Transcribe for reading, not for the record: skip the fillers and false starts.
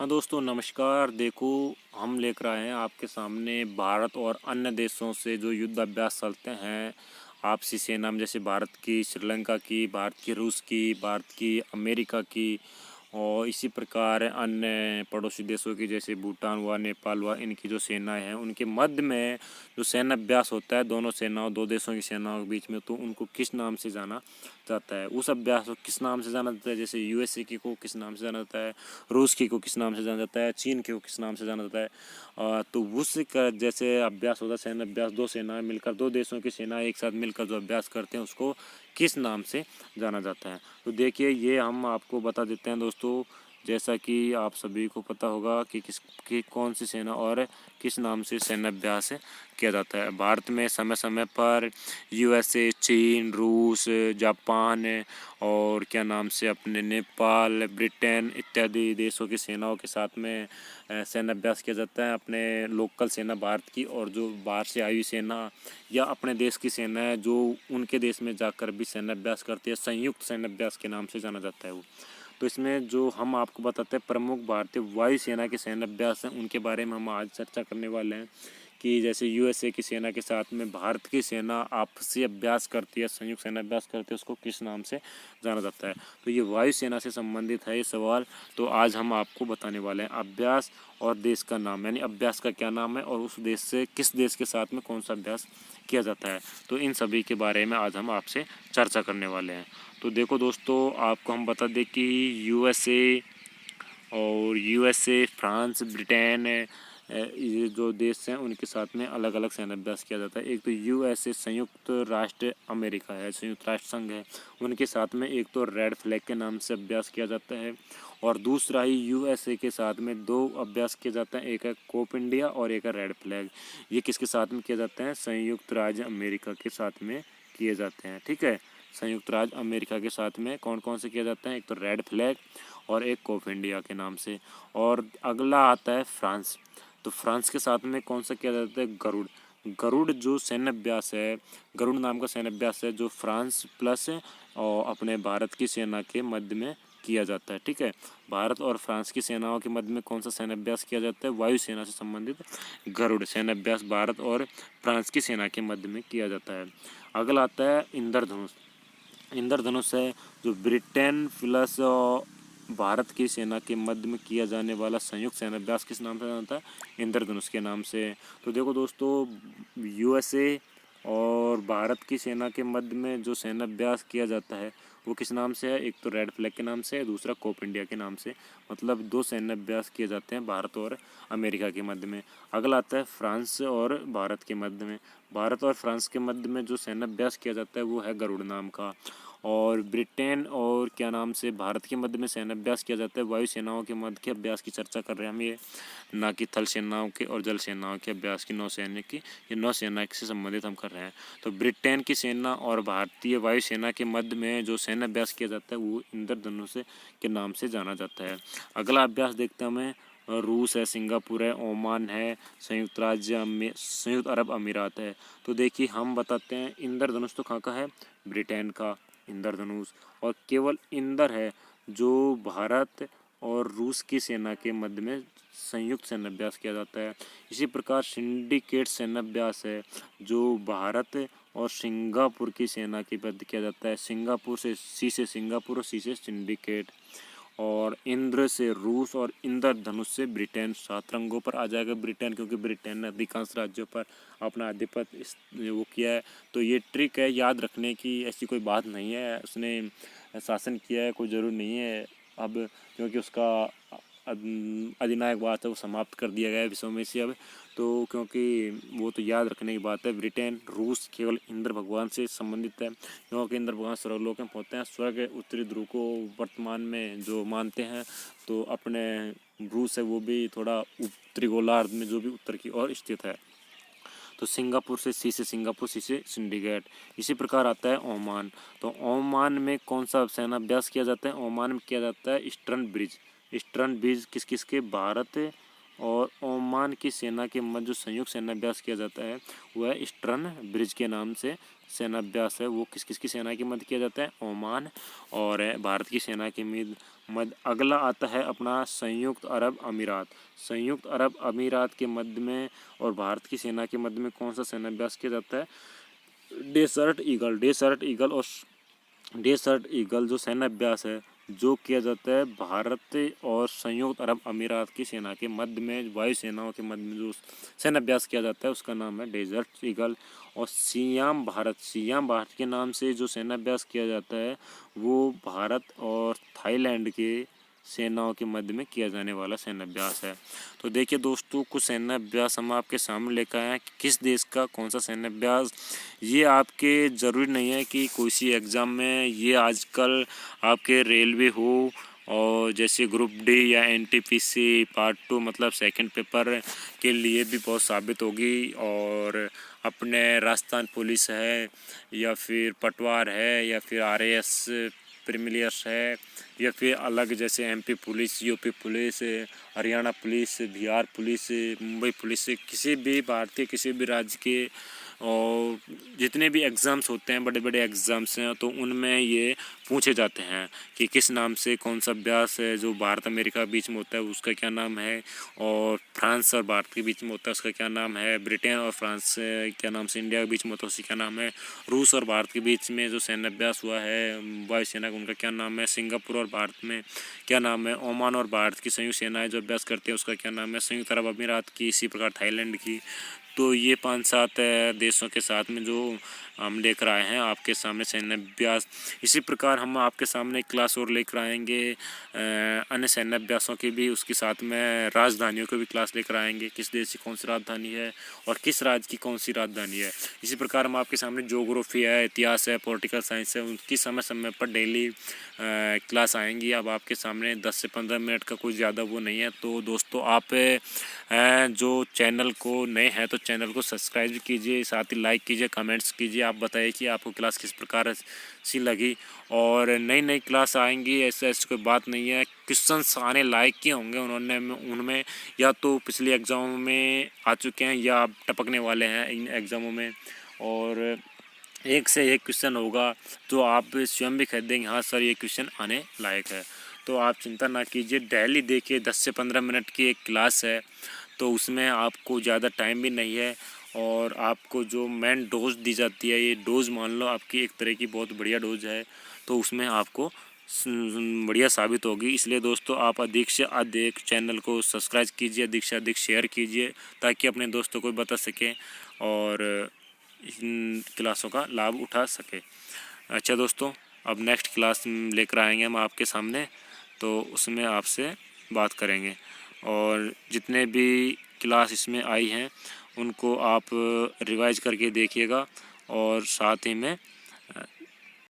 हाँ दोस्तों नमस्कार। देखो, हम लेकर आए हैं आपके सामने भारत और अन्य देशों से जो युद्ध अभ्यास चलते हैं आपसी सेना में, जैसे भारत की श्रीलंका की, भारत की रूस की, भारत की अमेरिका की, और इसी प्रकार अन्य पड़ोसी देशों की जैसे भूटान हुआ, नेपाल हुआ, इनकी जो सेनाएं हैं उनके मध्य में जो सैन्य अभ्यास होता है दोनों सेनाओं दो देशों की सेनाओं के बीच में, तो उनको किस नाम से जाना जाता है? उस अभ्यास को किस नाम से जाना जाता है? जैसे यूएसए की को किस नाम से जाना जाता है, रूस की को किस नाम से जाना जाता है, चीन की को किस नाम से जाना जाता है। तो उस का जैसे अभ्यास होता है सैन्य अभ्यास, दो सेनाएं मिलकर, दो देशों की सेनाएं एक साथ मिलकर जो अभ्यास करते हैं उसको किस नाम से जाना जाता है? तो देखिए, ये हम आपको बता देते हैं दोस्तों। जैसा कि आप सभी को पता होगा कि कौन सी सेना और किस नाम से सैन्य अभ्यास किया जाता है। भारत में समय समय पर यूएसए, चीन, रूस, जापान और क्या नाम से अपने नेपाल, ब्रिटेन इत्यादि देशों की सेनाओं के साथ में सैन्य अभ्यास किया जाता है। अपने लोकल सेना भारत की और जो बाहर से आई हुई सेना या अपने देश की सेना है जो उनके देश में जाकर भी सैन्य अभ्यास करती है, संयुक्त सैन्य अभ्यास के नाम से जाना जाता है वो। तो इसमें जो हम आपको बताते हैं प्रमुख भारतीय वायुसेना के सैन्य अभ्यास हैं, उनके बारे में हम आज चर्चा करने वाले हैं। कि जैसे यूएसए की सेना के साथ में भारत की सेना आपसी अभ्यास करती है, संयुक्त सैन्य अभ्यास करती है, उसको किस नाम से जाना जाता है? तो ये वायुसेना से संबंधित है ये सवाल। तो आज हम आपको बताने वाले हैं अभ्यास और देश का नाम, यानी अभ्यास का क्या नाम है और उस देश से किस देश के साथ में कौन सा अभ्यास किया जाता है। तो इन सभी के बारे में आज हम आपसे चर्चा करने वाले हैं। तो देखो दोस्तों, आपको हम बता दें कि यूएसए, फ्रांस, ब्रिटेन, ये जो देश हैं उनके साथ में अलग अलग सैन्य अभ्यास किया जाता है। एक तो यूएसए संयुक्त राष्ट्र अमेरिका है, संयुक्त राष्ट्र संघ है, उनके साथ में एक तो रेड फ्लैग के नाम से अभ्यास किया जाता है, और दूसरा ही यूएसए के साथ में दो अभ्यास किए जाते हैं, एक है कोप इंडिया और एक है रेड फ्लैग। ये किसके साथ में किए जाते हैं? संयुक्त राज्य अमेरिका के साथ में किए जाते हैं। ठीक है, संयुक्त राज्य अमेरिका के साथ में कौन कौन से किए जाते हैं? एक तो रेड फ्लैग और एक कोप इंडिया के नाम से। और अगला आता है फ्रांस। तो फ्रांस के साथ में कौन सा किया जाता है? गरुड़। गरुड़ जो सैन्य अभ्यास है, गरुड़ नाम का सैन्य अभ्यास है जो फ्रांस प्लस और अपने भारत की सेना के मध्य में किया जाता है। ठीक है, भारत और फ्रांस की सेनाओं के मध्य में कौन सा सैन्य अभ्यास किया जाता है? वायुसेना से संबंधित गरुड़ सैन्य अभ्यास भारत और फ्रांस की सेना के मध्य में किया जाता है। अगला आता है इंद्रधनुष। इंद्रधनुष है जो ब्रिटेन प्लस भारत की सेना के मध्य में किया जाने वाला संयुक्त सैन्य अभ्यास किस नाम से जाना जाता है? इंद्रधनुष के नाम से। तो देखो दोस्तों, यूएसए और भारत की सेना के मध्य में जो सैन्य अभ्यास किया जाता है वो किस नाम से है? एक तो रेड फ्लैग के नाम से है, दूसरा कोप इंडिया के नाम से। मतलब दो सैन्य अभ्यास किए जाते हैं भारत और अमेरिका के मध्य में। अगला आता है फ्रांस और भारत के मध्य में। भारत और फ्रांस के मध्य में जो सैन्य अभ्यास किया जाता है वो है गरुड़ नाम का। और ब्रिटेन और क्या नाम से भारत के मध्य में सैन्य अभ्यास किया जाता है वायु सेनाओं के मध्य के अभ्यास की चर्चा कर रहे हैं हम, ये ना कि थल सेनाओं के और जल सेनाओं के अभ्यास की, नौसेना की, ये नौसेना से संबंधित हम कर रहे हैं। तो ब्रिटेन की सेना और भारतीय वायुसेना के मध्य में जो सैन्य अभ्यास किया जाता है वो इंद्रधनुष के नाम से जाना जाता है। अगला अभ्यास देखते हैं हमें, रूस है, सिंगापुर है, ओमान है, संयुक्त अरब अमीरात है। तो देखिए, हम बताते हैं इंद्रधनुष तो कहाँ का है? ब्रिटेन का इंद्रधनुष। और केवल इंदर है जो भारत और रूस की सेना के मध्य में संयुक्त सैन्य अभ्यास किया जाता है। इसी प्रकार सिंडिकेट सैन्य अभ्यास है जो भारत और सिंगापुर की सेना के मध्य किया जाता है। सिंगापुर से सिंगापुर और सी से सिंडिकेट, और इंद्र से रूस और इंद्रधनुष से ब्रिटेन। 7 रंगों पर आ जाएगा ब्रिटेन, क्योंकि ब्रिटेन ने अधिकांश राज्यों पर अपना आधिपत्य वो किया है। तो ये ट्रिक है याद रखने की, ऐसी कोई बात नहीं है, उसने शासन किया है, कोई ज़रूर नहीं है अब, क्योंकि उसका अधिनायक बात है वो समाप्त कर दिया गया है विश्व में से अब। तो क्योंकि वो तो याद रखने की बात है, ब्रिटेन, रूस केवल इंद्र भगवान से संबंधित है, क्योंकि इंद्र भगवान स्वर्गलोक में पहुँचते हैं। स्वर्ग उत्तरी ध्रुव को वर्तमान में जो मानते हैं, तो अपने रूस है वो भी थोड़ा उत्तरी गोलार्ध में जो भी उत्तर की ओर स्थित है। तो सिंगापुर से सिंगापुर, सी से सिंडिकेट। इसी प्रकार आता है ओमान। तो ओमान में कौन सा सैन्य अभ्यास किया जाता है? ओमान में किया जाता है ईस्टर्न ब्रिज। ईस्टर्न ब्रिज किस किस के? भारत और ओमान की सेना के मध्य जो संयुक्त सेनाभ्यास किया जाता है वह ईस्टर्न ब्रिज के नाम से सेनाभ्यास है। वो किस किस की सेना के मध्य किया जाता है? ओमान और भारत की सेना के मध्य। अगला आता है अपना संयुक्त अरब अमीरात। संयुक्त अरब अमीरात के मध्य में और भारत की सेना के मध्य में कौन सा सेनाभ्यास किया जाता है? Dessert eagle. डेसर्ट ईगल जो सेनाभ्यास है जो किया जाता है भारत और संयुक्त अरब अमीरात की सेना के मध्य में, वायु सेनाओं के मध्य में जो सेनाभ्यास किया जाता है उसका नाम है डेजर्ट ईगल। और सियाम भारत के नाम से जो सेनाभ्यास किया जाता है वो भारत और थाईलैंड के सेनाओं के मध्य में किया जाने वाला सेनाभ्यास है। तो देखिए दोस्तों, कुछ सेनाभ्यास हम आपके सामने लेकर आए हैं। किस देश का कौन सा सेनाभ्यास, ये आपके ज़रूरी नहीं है कि कोई सी एग्ज़ाम में ये आजकल आपके रेलवे हो और जैसे ग्रुप डी या एनटीपीसी पार्ट 2 मतलब सेकंड पेपर के लिए भी बहुत साबित होगी। और अपने राजस्थान पुलिस है या फिर पटवार है या फिर आरएएस प्रीमियर्स है या फिर अलग जैसे MP police, UP police, Haryana police, Bihar police, Mumbai police, किसी भी भारतीय किसी भी राज्य के और जितने भी एग्ज़ाम्स होते हैं, बड़े बड़े एग्ज़ाम्स हैं, तो उनमें ये पूछे जाते हैं कि किस नाम से कौन सा अभ्यास है जो भारत अमेरिका बीच में होता है उसका क्या नाम है, और फ्रांस और भारत के बीच में होता है उसका क्या नाम है, ब्रिटेन और फ्रांस क्या नाम से इंडिया के बीच में होता है उसका क्या नाम है, रूस और भारत के बीच में जो सैन्याभ्यास हुआ है वायुसेना का उनका क्या नाम है, सिंगापुर और भारत में क्या नाम है, ओमान और भारत की संयुक्त सेनाएं जो अभ्यास करती हैं उसका क्या नाम है, संयुक्त अरब अमीरात की, इसी प्रकार थाईलैंड की। तो ये 5-7 देशों के साथ में जो हम लेकर आए हैं आपके सामने सैन्याभ्यास। इसी प्रकार हम आपके सामने एक क्लास और लेकर आएंगे अन्य सैन्याभ्यासों की भी, उसके साथ में राजधानियों की भी क्लास लेकर आएंगे, किस देश की कौन सी राजधानी है और किस राज्य की कौन सी राजधानी है। इसी प्रकार हम आपके सामने ज्योग्राफी है, इतिहास है, पॉलिटिकल साइंस है, उनकी समय समय पर डेली क्लास आएंगी। अब आपके सामने 10 से 15 मिनट का कोई ज़्यादा वो नहीं है। तो दोस्तों आप जो चैनल को नए हैं तो चैनल को सब्सक्राइब कीजिए, साथ ही लाइक कीजिए, कमेंट्स कीजिए। आप बताइए कि आपको क्लास किस प्रकार सी लगी। और नई नई क्लास आएंगी, ऐसे कोई बात नहीं है। क्वेश्चंस आने लायक के होंगे उनमें या तो पिछले एग्ज़ामों में आ चुके हैं या टपकने वाले हैं इन एग्ज़ामों में, और एक से एक क्वेश्चन होगा तो आप स्वयं भी कह देंगे हाँ सर ये क्वेश्चन आने लायक है। तो आप चिंता ना कीजिए, डेली देखिए 10 से 15 मिनट की एक क्लास है, तो उसमें आपको ज़्यादा टाइम भी नहीं है और आपको जो मेन डोज दी जाती है, ये डोज मान लो आपकी एक तरह की बहुत बढ़िया डोज है, तो उसमें आपको बढ़िया साबित होगी। इसलिए दोस्तों आप अधिक से अधिक चैनल को सब्सक्राइब कीजिए, अधिक से अधिक शेयर कीजिए ताकि अपने दोस्तों को बता सकें और इन क्लासों का लाभ उठा सके। अच्छा दोस्तों, अब नेक्स्ट क्लास लेकर आएंगे हम आपके सामने, तो उसमें आपसे बात करेंगे। और जितने भी क्लास इसमें आई हैं उनको आप रिवाइज करके देखिएगा और साथ ही में